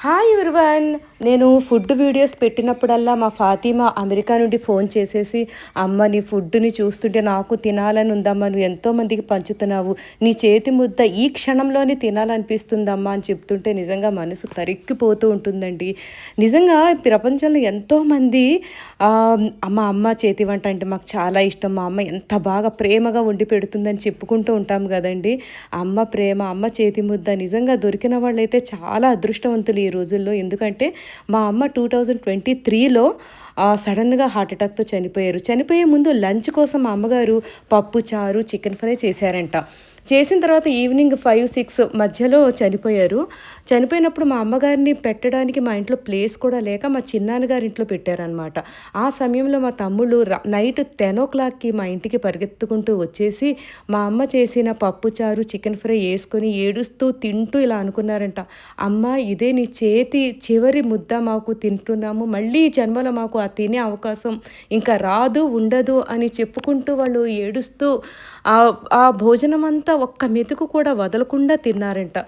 Hi everyone. నేను food videos పెట్టినప్పుడల్లా మా Fatima America నుండి ఫోన్ చేసేసి, అమ్మ నీ ఫుడ్ని చూస్తుంటే నాకు తినాలని ఉందమ్మా, నువ్వు ఎంతోమందికి పంచుతున్నావు, నీ చేతి ముద్ద ఈ క్షణంలోనే తినాలనిపిస్తుందమ్మా అని చెప్తుంటే నిజంగా మనసు తరిక్కిపోతూ ఉంటుందండి. నిజంగా ప్రపంచంలో ఎంతోమంది మా అమ్మ చేతి వంట అంటే మాకు చాలా ఇష్టం, మా అమ్మ ఎంత బాగా ప్రేమగా వండి పెడుతుందని చెప్పుకుంటూ ఉంటాం కదండి. అమ్మ ప్రేమ, అమ్మ చేతి ముద్ద నిజంగా దొరికిన వాళ్ళైతే చాలా అదృష్టవంతులు ఈ రోజుల్లో. ఎందుకంటే మా అమ్మ 2023లో సడన్గా హార్ట్ అటాక్తో చనిపోయారు. చనిపోయే ముందు లంచ్ కోసం మా అమ్మగారు పప్పు చారు చికెన్ ఫ్రై చేశారంట. చేసిన తర్వాత ఈవినింగ్ 5-6 మధ్యలో చనిపోయారు. చనిపోయినప్పుడు మా అమ్మగారిని పెట్టడానికి మా ఇంట్లో ప్లేస్ కూడా లేక మా చిన్నాన్నగారి ఇంట్లో పెట్టారనమాట. ఆ సమయంలో మా తమ్ముళ్ళు నైట్ 10 మా ఇంటికి పరిగెత్తుకుంటూ వచ్చేసి మా అమ్మ చేసిన పప్పు చారు చికెన్ ఫ్రై వేసుకొని ఏడుస్తూ తింటూ ఇలా అనుకున్నారంట, అమ్మ ఇదే నీ చేతి చివరి ముద్ద, మాకు తింటున్నాము, మళ్ళీ ఈ జన్మలో మాకు ఆ తినే అవకాశం ఇంకా రాదు ఉండదు అని చెప్పుకుంటూ వాళ్ళు ఏడుస్తూ ఆ భోజనం అంతా ఒక్క మెతుకు కూడా వదలకుండా తిన్నారంట.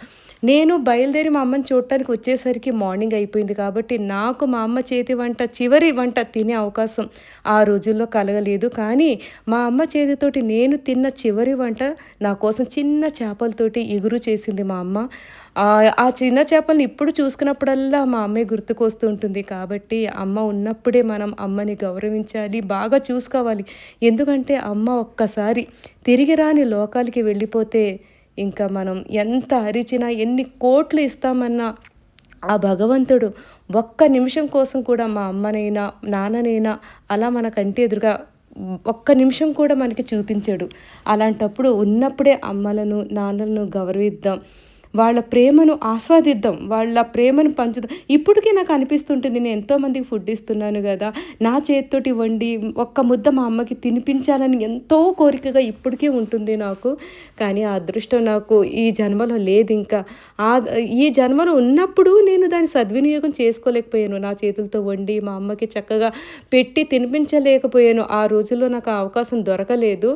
నేను బయలుదేరి మా అమ్మని చూడటానికి వచ్చేసరికి మార్నింగ్ అయిపోయింది కాబట్టి నాకు మా అమ్మ చేతి వంట చివరి వంట తినే అవకాశం ఆ రోజుల్లో కలగలేదు. కానీ మా అమ్మ చేతితోటి నేను తిన్న చివరి వంట నా కోసం చిన్న చేపలతోటి ఇగురు చేసింది మా అమ్మ. ఆ చిన్న చేపల్ని ఇప్పుడు చూసుకున్నప్పుడల్లా మా అమ్మే గుర్తుకొస్తూ ఉంటుంది. కాబట్టి అమ్మ ఉన్నప్పుడే మనం అమ్మని గౌరవించాలి, బాగా చూసుకోవాలి. ఎందుకంటే అమ్మ ఒక్కసారి తిరిగి రాని లోకాలకి వెళ్ళిపోతే ఇంకా మనం ఎంత అరిచినా ఎన్ని కోట్లు ఇస్తామన్నా ఆ భగవంతుడు ఒక్క నిమిషం కోసం కూడా మా అమ్మనైనా నాన్ననైనా అలా మన కంటి ఎదురుగా ఒక్క నిమిషం కూడా మనకి చూపించాడు. అలాంటప్పుడు ఉన్నప్పుడే అమ్మలను నాన్నలను గౌరవిద్దాం, వాళ్ళ ప్రేమను ఆస్వాదిద్దాం, వాళ్ళ ప్రేమను పంచుదాం. ఇప్పటికీ నాకు అనిపిస్తుంటుంది, నేను ఎంతోమందికి ఫుడ్ ఇస్తున్నాను కదా, నా చేతితోటి వండి ఒక్క ముద్ద మా అమ్మకి తినిపించాలని ఎంతో కోరికగా ఇప్పటికీ ఉంటుంది నాకు. కానీ ఆ అదృష్టం నాకు ఈ జన్మలో లేదు. ఇంకా ఆ ఈ జన్మలో ఉన్నప్పుడు నేను దాన్ని సద్వినియోగం చేసుకోలేకపోయాను. నా చేతులతో వండి మా అమ్మకి చక్కగా పెట్టి తినిపించలేకపోయాను. ఆ రోజుల్లో నాకు ఆ అవకాశం దొరకలేదు.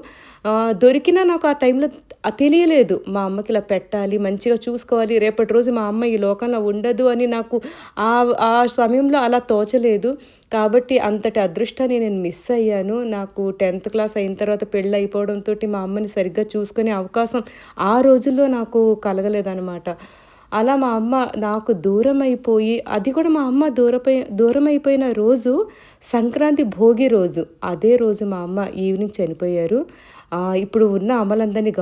దొరికినా నాకు ఆ టైంలో తెలియలేదు, మా అమ్మకి ఇలా పెట్టాలి, మంచిగా చూసుకోవాలి, రేపటి రోజు మా అమ్మ ఈ లోకంలో ఉండదు అని నాకు ఆ ఆ సమయంలో అలా తోచలేదు. కాబట్టి అంతటి అదృష్టాన్ని నేను మిస్ అయ్యాను. నాకు 10th క్లాస్ అయిన తర్వాత పెళ్ళి అయిపోవడంతో మా అమ్మని సరిగ్గా చూసుకునే అవకాశం ఆ రోజుల్లో నాకు కలగలేదనమాట. అలా మా అమ్మ నాకు దూరం అయిపోయి, అది కూడా మా అమ్మ దూరం అయిపోయిన రోజు సంక్రాంతి భోగి రోజు. అదే రోజు మా అమ్మ ఈవినింగ్ చనిపోయారు. ఇప్పుడు ఉన్న అమలందరినీ